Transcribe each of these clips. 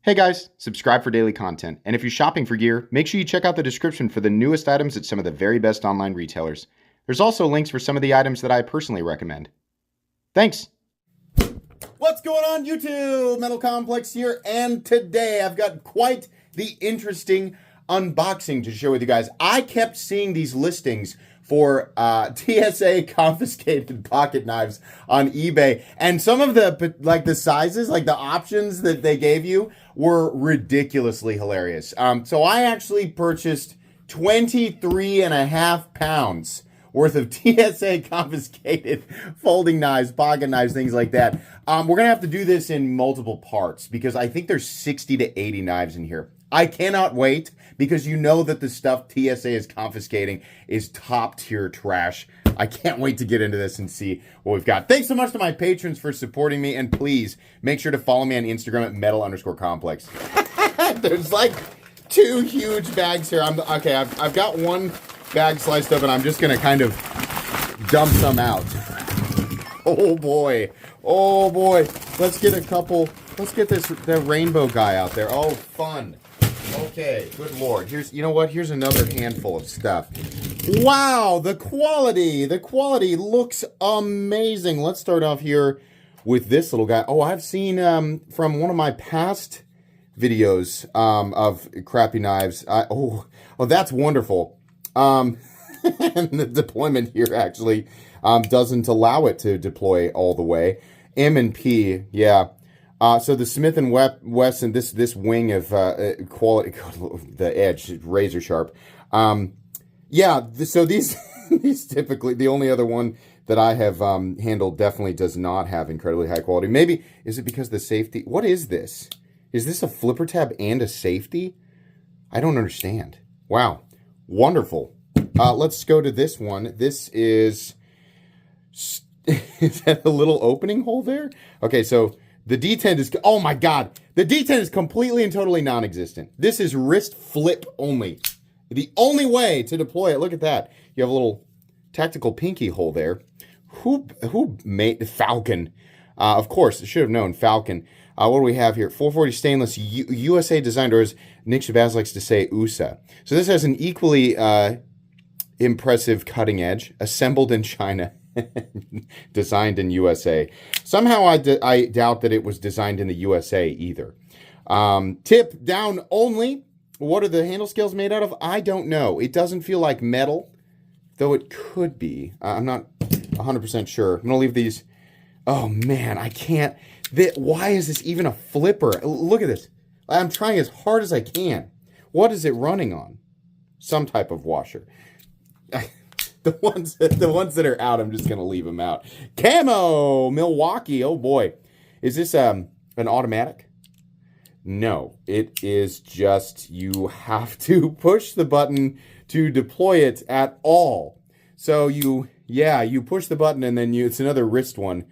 Hey guys, subscribe for daily content. And if you're shopping for gear, make sure you check out the description for the newest items at some of the very best online retailers. There's also links for some of the items that I personally recommend. Thanks! What's going on, YouTube? Metal Complex here, and today I've got quite the interesting unboxing to share with you guys. I kept seeing these listings for TSA confiscated pocket knives on eBay, and some of the sizes, like the options that they gave you, were ridiculously hilarious. So I actually purchased 23.5 pounds worth of TSA confiscated folding knives, pocket knives, things like that. We're going to have to do this in multiple parts because I think there's 60 to 80 knives in here. I cannot wait because you know that the stuff TSA is confiscating is top tier trash. I can't wait to get into this and see what we've got. Thanks so much to my patrons for supporting me, and please make sure to follow me on Instagram at metal_complex. There's like 2 huge bags here. I've got one bag sliced up, and I'm just gonna kind of dump some out. Oh boy, oh boy. Let's get the rainbow guy out there. Oh, fun. Okay, good lord. Here's another handful of stuff. Wow, the quality looks amazing. Let's start off here with this little guy. Oh, I've seen from one of my past videos of crappy knives. That's wonderful. And the deployment here actually doesn't allow it to deploy all the way. M&P, yeah. So the Smith & Wesson, this wing of quality, the edge, razor sharp. So these typically, the only other one that I have handled definitely does not have incredibly high quality. Maybe, is it because the safety? What is this? Is this a flipper tab and a safety? I don't understand. Wow. Wonderful. Let's go to this one. This is that a little opening hole there? Okay, so the D10 is, oh my God, the D10 is completely and totally non-existent. This is wrist flip only. The only way to deploy it, look at that. You have a little tactical pinky hole there. Who made Falcon? Of course, I should have known Falcon. What do we have here? 440 stainless, USA designed, or as Nick Shabazz likes to say, USA. So this has an equally impressive cutting edge, assembled in China. Designed in USA. Somehow I doubt that it was designed in the USA either. Tip down only. What are the handle scales made out of? I don't know. It doesn't feel like metal, though it could be. I'm not 100% sure. I'm going to leave these. Oh man, I can't. Why is this even a flipper? Look at this. I'm trying as hard as I can. What is it running on? Some type of washer. The ones that are out, I'm just going to leave them out. Camo, Milwaukee. Oh, boy. Is this an automatic? No. It is just you have to push the button to deploy it at all. So you push the button and then it's another wrist one.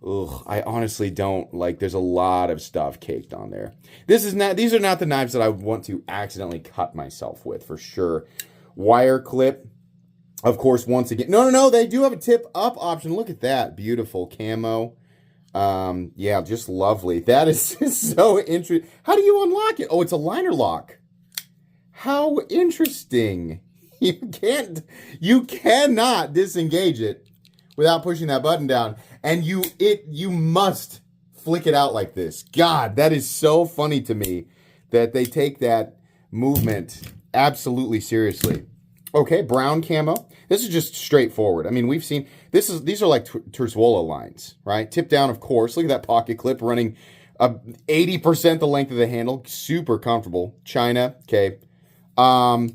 Ugh, I honestly don't, there's a lot of stuff caked on there. These are not the knives that I would want to accidentally cut myself with, for sure. Wire clip. Of course, once again, no, they do have a tip up option. Look at that. Beautiful camo. Yeah, just lovely. That is so interesting. How do you unlock it? Oh, it's a liner lock. How interesting. You cannot disengage it without pushing that button down. And you must flick it out like this. God, that is so funny to me that they take that movement absolutely seriously. Okay, brown camo. This is just straightforward. I mean, we've seen these are like Terzuola lines, right? Tip down, of course. Look at that pocket clip running 80% the length of the handle. Super comfortable. China. Okay. Wow.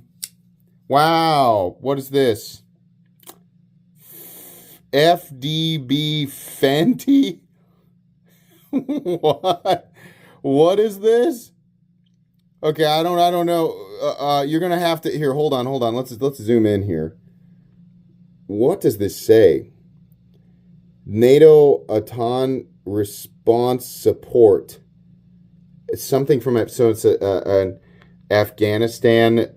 What is this? FDB Fenty? What? What is this? Okay, I don't know. You're gonna have to here. Hold on. Let's zoom in here. What does this say? NATO Atan response support. It's something from so it's an Afghanistan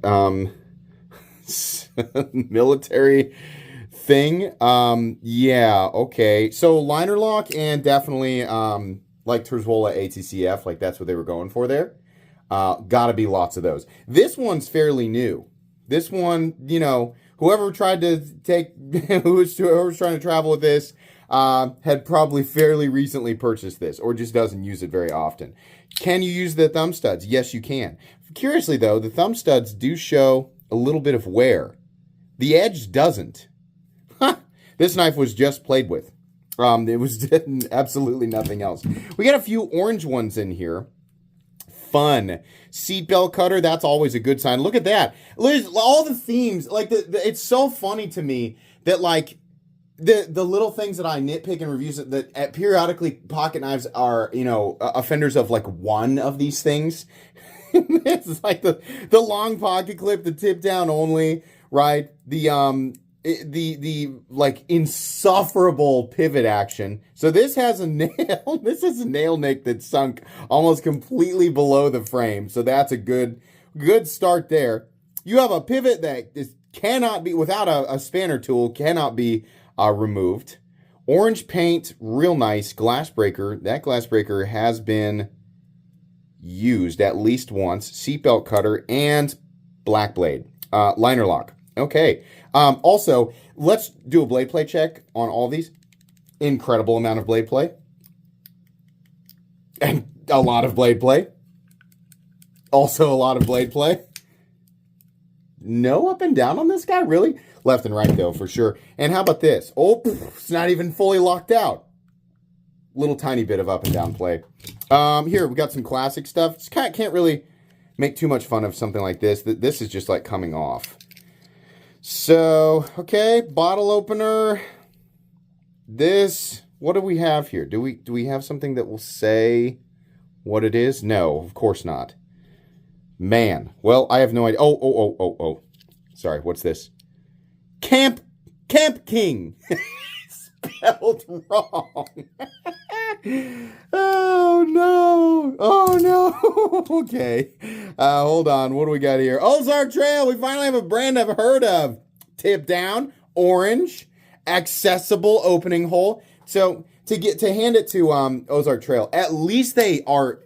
military thing. Yeah. Okay. So liner lock and definitely like Terzuola ATCF. Like that's what they were going for there. Gotta be lots of those. This one's fairly new. This one, whoever tried to take, whoever's trying to travel with this, had probably fairly recently purchased this, or just doesn't use it very often. Can you use the thumb studs? Yes, you can. Curiously, though, the thumb studs do show a little bit of wear. The edge doesn't. This knife was just played with. It was absolutely nothing else. We got a few orange ones in here. Fun. Seatbelt cutter, that's always a good sign. Look at that. All the themes, like, it's so funny to me that, like, the little things that I nitpick in reviews that periodically pocket knives are, offenders of, like, one of these things. It's like the long pocket clip, the tip down only, right? The like insufferable pivot action. So this has a nail. This is a nail nick that's sunk almost completely below the frame. So that's a good start there. You have a pivot that cannot be, without a spanner tool, cannot be removed. Orange paint, real nice. Glass breaker. That glass breaker has been used at least once. Seatbelt cutter and black blade. Liner lock. Okay. Also, let's do a blade play check on all these. Incredible amount of blade play. And a lot of blade play. Also a lot of blade play. No up and down on this guy? Really? Left and right, though, for sure. And how about this? Oh, it's not even fully locked out. Little tiny bit of up and down play. Here, we got some classic stuff. Just can't really make too much fun of something like this. This is just like coming off. So, okay, bottle opener. This, what do we have here? Do we have something that will say what it is? No, of course not. Man, well, I have no idea. Oh. Sorry, what's this? Camp King. Spelled wrong. Oh no. Okay. Hold on. What do we got here? Ozark Trail. We finally have a brand I've heard of. Tip down, orange, accessible opening hole. So to hand it to Ozark Trail, at least they are,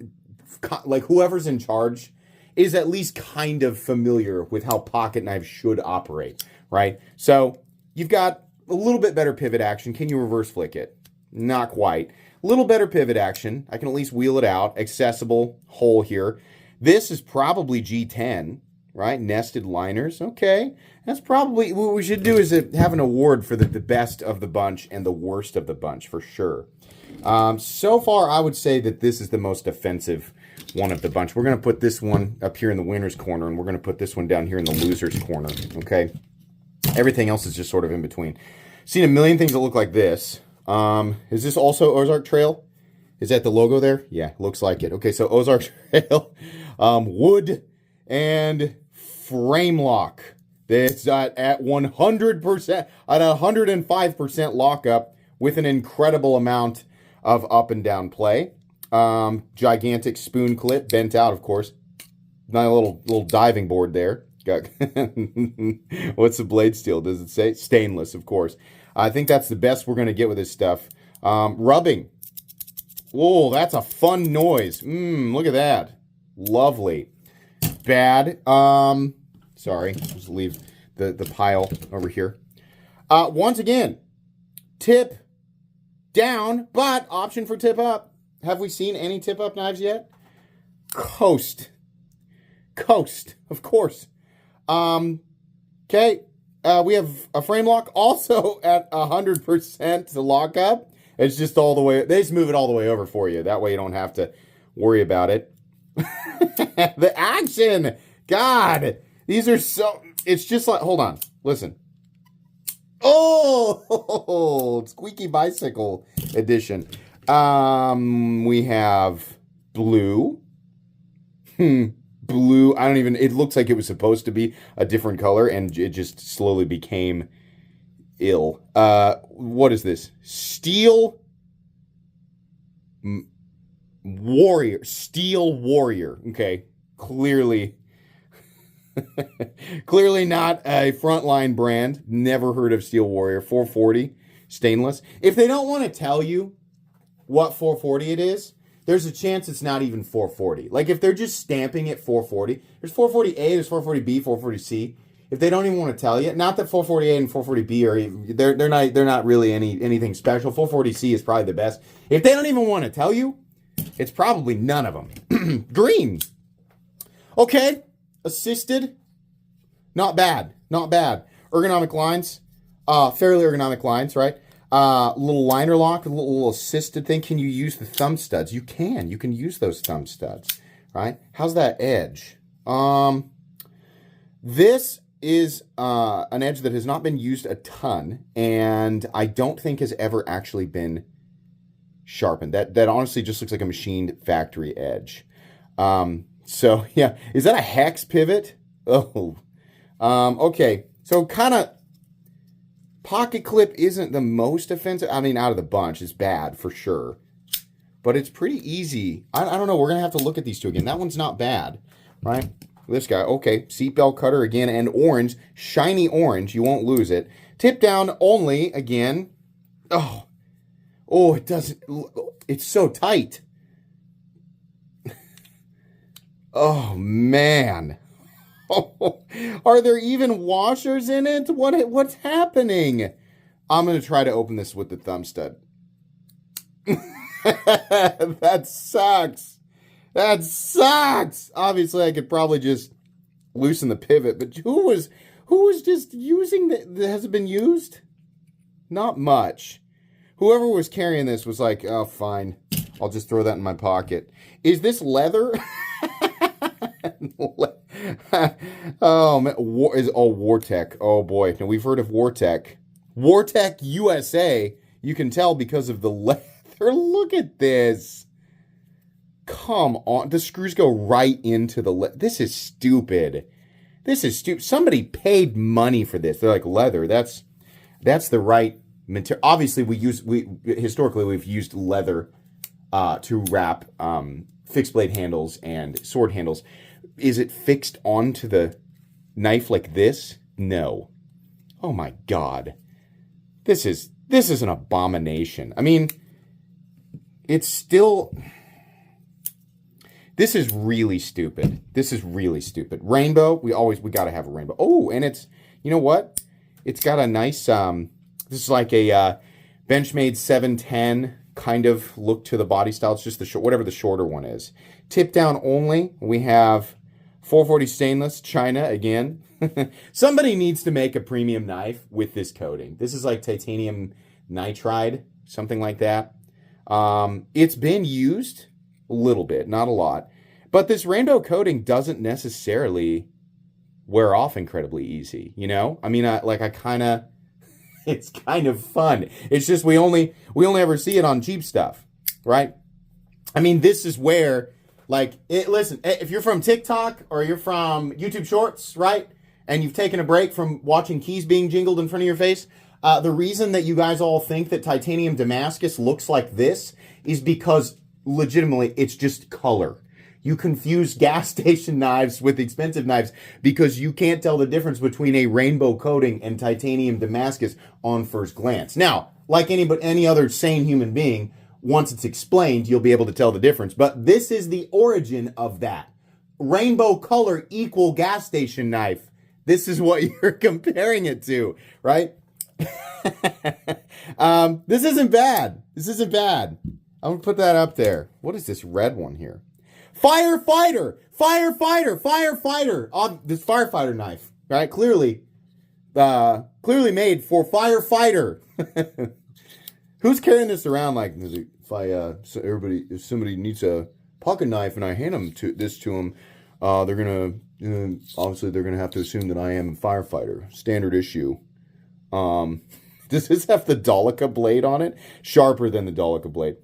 like, whoever's in charge is at least kind of familiar with how pocket knives should operate, right? So you've got a little bit better pivot action. Can you reverse flick it? Not quite. A little better pivot action. I can at least wheel it out. Accessible hole here. This is probably G10, right? Nested liners. Okay. That's probably what we should do, is have an award for the best of the bunch and the worst of the bunch, for sure. So far, I would say that this is the most offensive one of the bunch. We're going to put this one up here in the winner's corner, and we're going to put this one down here in the loser's corner, okay? Everything else is just sort of in between. Seen a million things that look like this. Is this also Ozark Trail? Is that the logo there? Yeah, looks like it. Okay, so Ozark Trail, wood and frame lock. It's at 100%, at 105% lockup with an incredible amount of up and down play. Gigantic spoon clip, bent out, of course. Not a little diving board there. Got what's the blade steel? Does it say? Stainless, of course. I think that's the best we're going to get with this stuff. Rubbing. Oh, that's a fun noise. Look at that. Lovely. Bad. Sorry. Just leave the pile over here. Once again, tip down, but option for tip up. Have we seen any tip up knives yet? Coast, of course. Okay. We have a frame lock also at 100% to lock up. It's just all the way. They just move it all the way over for you. That way you don't have to worry about it. The action. God, these are so. It's just like, hold on. Listen. Oh, squeaky bicycle edition. We have blue. Blue. I don't even, it looks like it was supposed to be a different color and it just slowly became ill. What is this? Steel Warrior. Steel Warrior. Okay. Clearly not a frontline brand. Never heard of Steel Warrior. 440 stainless. If they don't want to tell you what 440 it is, there's a chance it's not even 440. Like if they're just stamping it 440, there's 440A, there's 440B, 440C. If they don't even want to tell you, not that 440A and 440B are they're not really anything special. 440C is probably the best. If they don't even want to tell you, it's probably none of them. Green. Okay, assisted. Not bad. Not bad. Ergonomic lines. Fairly ergonomic lines, right? Little liner lock, a little assisted thing. Can you use the thumb studs? You can. You can use those thumb studs, right? How's that edge? This is an edge that has not been used a ton, and I don't think has ever actually been sharpened. That honestly just looks like a machined factory edge. So yeah, is that a hex pivot? Oh, okay. So kind of pocket clip isn't the most offensive. I mean, out of the bunch, it's bad for sure, but it's pretty easy. I don't know. We're gonna have to look at these two again. That one's not bad, right? This guy, okay. Seatbelt cutter again, and orange, shiny orange. You won't lose it. Tip down only again. Oh, it doesn't. It's so tight. Oh man. Oh, are there even washers in it? What's happening? I'm going to try to open this with the thumb stud. That sucks. That sucks. Obviously, I could probably just loosen the pivot, but who was just using that hasn't been used? Not much. Whoever was carrying this was like, oh, fine. I'll just throw that in my pocket. Is this leather? Oh man, Wartech. Oh boy, now we've heard of Wartech. Wartech USA. You can tell because of the leather. Look at this. Come on, the screws go right into the leather. This is stupid. This is stupid. Somebody paid money for this. They're like, leather. That's the right material. Obviously, historically we've used leather to wrap fixed blade handles and sword handles. Is it fixed onto the knife like this? No. Oh my God. This is an abomination. I mean, it's still... This is really stupid. This is really stupid. Rainbow, we got to have a rainbow. Oh, and it's, you know what? It's got a nice, this is like a Benchmade 710 kind of look to the body style. It's just the whatever the shorter one is. Tip down only. We have 440 stainless, China again. Somebody needs to make a premium knife with this coating. This is like titanium nitride, something like that. It's been used a little bit, not a lot. But this rainbow coating doesn't necessarily wear off incredibly easy, you know? I mean, it's kind of fun. It's just we only ever see it on cheap stuff, right? I mean, this is where, like, listen, if you're from TikTok or you're from YouTube Shorts, right, and you've taken a break from watching keys being jingled in front of your face, the reason that you guys all think that titanium Damascus looks like this is because, legitimately, it's just color. You confuse gas station knives with expensive knives because you can't tell the difference between a rainbow coating and titanium Damascus on first glance. Now, like any other sane human being, once it's explained, you'll be able to tell the difference. But this is the origin of that. Rainbow color equal gas station knife. This is what you're comparing it to, right? This isn't bad. This isn't bad. I'm going to put that up there. What is this red one here? Firefighter! This firefighter knife, right? Clearly made for firefighter. Who's carrying this around like, if somebody needs a pocket knife and I hand this to them, they're gonna have to assume that I am a firefighter. Standard issue. Does this have the Dolica blade on it? Sharper than the Dolica blade.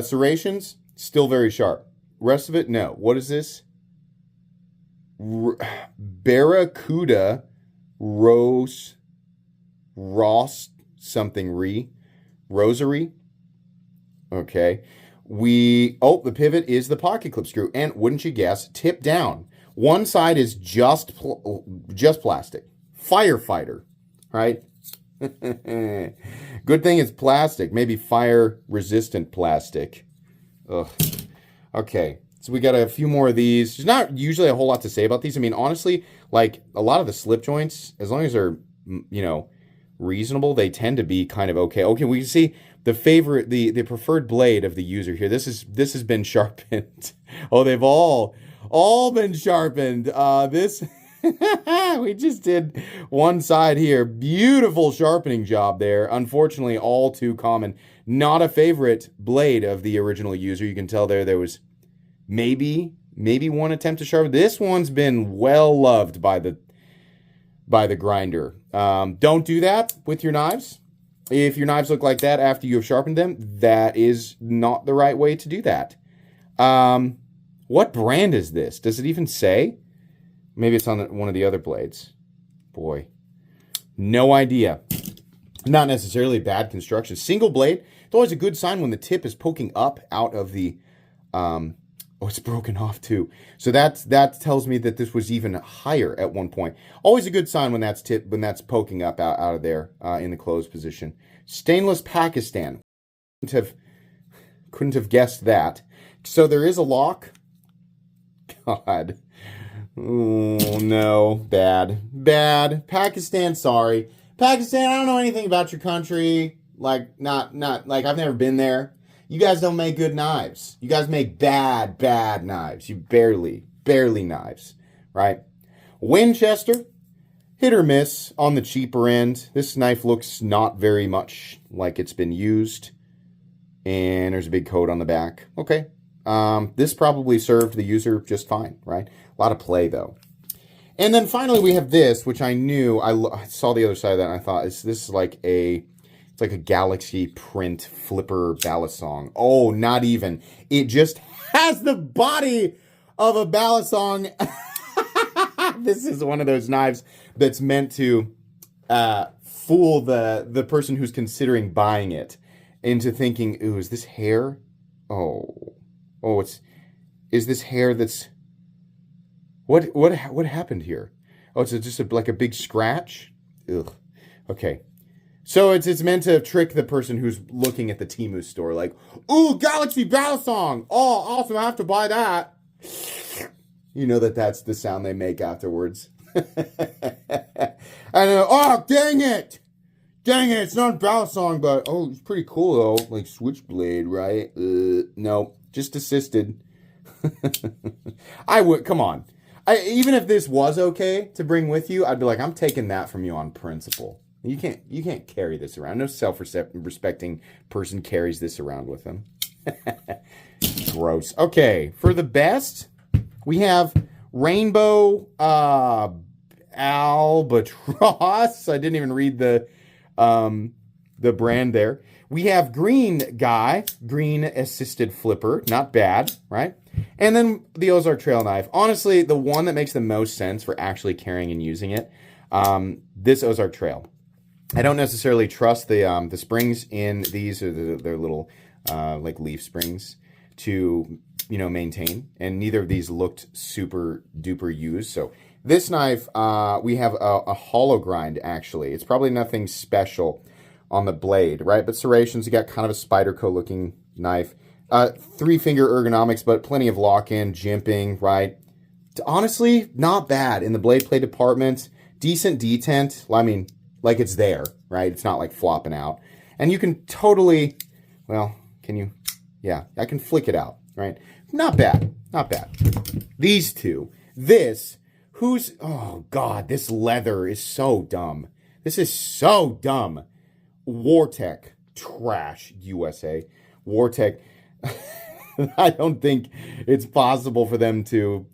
Serrations, still very sharp. Rest of it, no. What is this? Barracuda Ross something Rosary. Okay. The pivot is the pocket clip screw. And wouldn't you guess, tip down. One side is just plastic. Firefighter, right? Good thing it's plastic. Maybe fire resistant plastic. Ugh. Okay, so we got a few more of these. There's not usually a whole lot to say about these. I mean, honestly, like a lot of the slip joints, as long as they're, reasonable, they tend to be kind of okay. Okay, we can see the preferred blade of the user here. This has been sharpened. Oh, they've all been sharpened. This we just did one side here. Beautiful sharpening job there. Unfortunately, all too common. Not a favorite blade of the original user. You can tell there was maybe one attempt to sharpen. This one's been well loved by the grinder. Don't do that with your knives. If your knives look like that after you have sharpened them, that is not the right way to do that. What brand is this? Does it even say? Maybe it's on one of the other blades. Boy, no idea. Not necessarily bad construction. Single blade. It's always a good sign when the tip is poking up out of the... Oh, it's broken off too. So that tells me that this was even higher at one point. Always a good sign when that's poking up out of there in the closed position. Stainless Pakistan. Couldn't have guessed that. So there is a lock. God. Oh no. Bad. Pakistan, sorry. Pakistan, I don't know anything about your country. Like not like I've never been there. You guys don't make good knives. You guys make bad knives. You barely knives, right? Winchester, hit or miss on the cheaper end. This knife looks not very much like it's been used. And there's a big code on the back. Okay. This probably served the user just fine, right? A lot of play, though. And then finally we have this, which I knew, I saw the other side of that, and I thought, this is like a Galaxy print flipper balisong. Oh, not even. It just has the body of a balisong. This is one of those knives that's meant to fool the person who's considering buying it into thinking, ooh, is this hair? Oh, is this hair that's... What happened here? Oh, it's just like a big scratch? Ugh. Okay. So it's meant to trick the person who's looking at the Temu store, like, ooh, Galaxy Balisong! Oh, awesome, I have to buy that. You know that's the sound they make afterwards. And oh, dang it! It's not Balisong, but oh, it's pretty cool though, like Switchblade, right? No, just assisted. I would, come on. Even if this was okay to bring with you, I'd be like, I'm taking that from you on principle. You can't carry this around. No self-respecting person carries this around with them. Gross. Okay, for the best, we have Rainbow Albatross. I didn't even read the brand there. We have Green Guy, Green Assisted Flipper. Not bad, right? And then the Ozark Trail Knife. Honestly, the one that makes the most sense for actually carrying and using it, this Ozark Trail. I don't necessarily trust the springs in these, or their little like leaf springs to maintain, and neither of these looked super duper used. So this knife, we have a hollow grind. Actually, it's probably nothing special on the blade, right? But serrations, you got kind of a Spyderco looking knife. 3-finger ergonomics, but plenty of lock-in, jimping, right? Honestly, not bad in the blade play department. Decent detent. I mean, like it's there, right? It's not like flopping out. And you can totally, well, can you? Yeah, I can flick it out, right? Not bad. These two. Oh God, this leather is so dumb. This is so dumb. Wartech, trash, USA. Wartech. I don't think it's possible for them to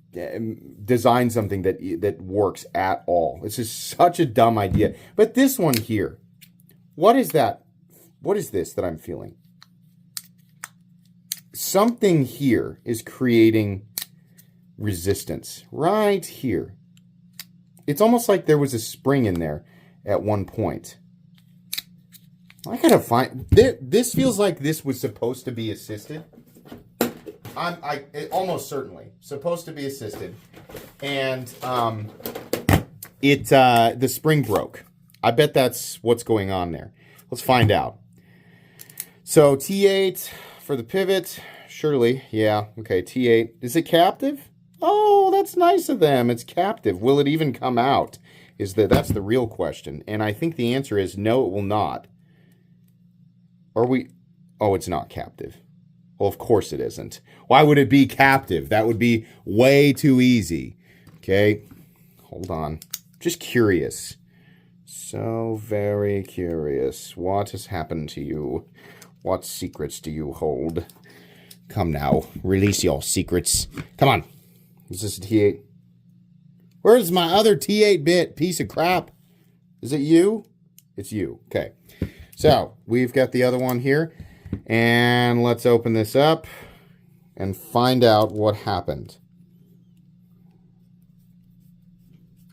design something that works at all. This is such a dumb idea. But this one here, what is that? What is this that I'm feeling? Something here is creating resistance right here. It's almost like there was a spring in there at one point. I gotta find this. Feels like this was supposed to be assisted. Almost certainly supposed to be assisted, and the spring broke. I bet that's what's going on there. Let's find out. So T8 for the pivot, surely. Yeah. Okay, T8. Is it captive? Oh, that's nice of them. It's captive. Will it even come out? That's the real question. And I think the answer is no, it will not. Oh, it's not captive. Well, of course it isn't. Why would it be captive? That would be way too easy. Okay. Hold on. Just curious. So very curious. What has happened to you? What secrets do you hold? Come now. Release your secrets. Come on. Is this a T8? Where's my other T8 bit? Piece of crap. Is it you? It's you. Okay. So, we've got the other one here. And let's open this up and find out what happened.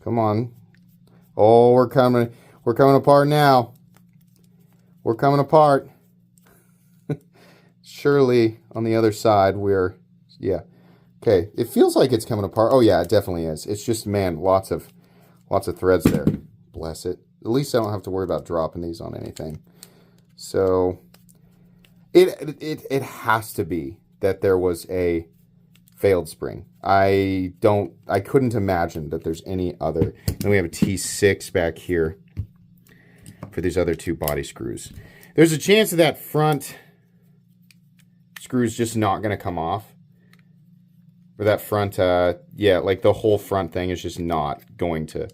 Come on. Oh, we're coming apart now. We're coming apart. Surely on the other side yeah. Okay, it feels like it's coming apart. Oh yeah, it definitely is. It's just, man, lots of threads there. Bless it. At least I don't have to worry about dropping these on anything. So it has to be that there was a failed spring. I couldn't imagine that there's any other. Then we have a T6 back here for these other two body screws. There's a chance that front screw's just not going to come off. Or that front, yeah, like the whole front thing is just not going to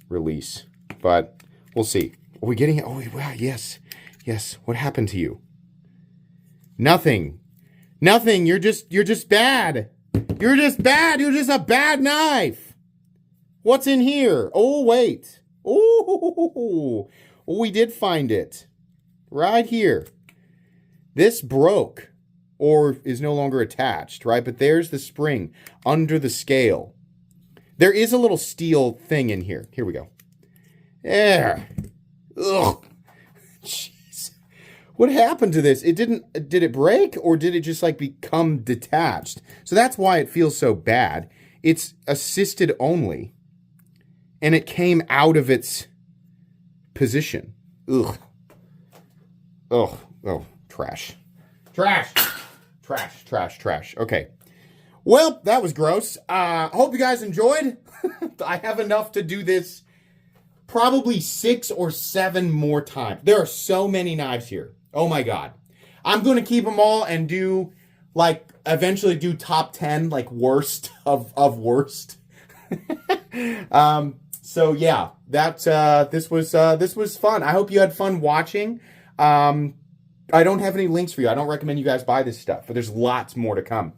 release. But we'll see. Are we getting it? Oh, wow, yes. Yes. What happened to you? Nothing. Nothing. You're just bad. You're just bad. You're just a bad knife. What's in here? Oh, wait. Oh, we did find it. Right here. This broke. Or is no longer attached, right? But there's the spring under the scale. There is a little steel thing in here. Here we go. There. Ugh. Jeez. What happened to this? Did it break or did it just like become detached? So that's why it feels so bad. It's assisted only. And it came out of its position. Ugh. Ugh. Oh, trash. Trash. Trash. Okay. Well, that was gross. Hope you guys enjoyed. I have enough to do this probably 6 or 7 more times. There are so many knives here. Oh my God. I'm going to keep them all and do, like, eventually do top 10, like, worst of worst. So yeah, this was fun. I hope you had fun watching. I don't have any links for you. I don't recommend you guys buy this stuff, but there's lots more to come.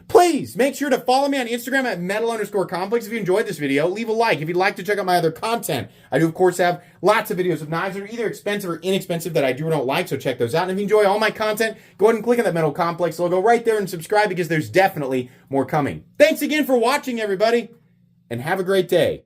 Please make sure to follow me on Instagram at metal_conflicts. If you enjoyed this video, leave a like. If you'd like to check out my other content, I do, of course, have lots of videos of knives that are either expensive or inexpensive that I do or don't like, so check those out. And if you enjoy all my content, go ahead and click on that Metal Complex logo right there and subscribe because there's definitely more coming. Thanks again for watching, everybody, and have a great day.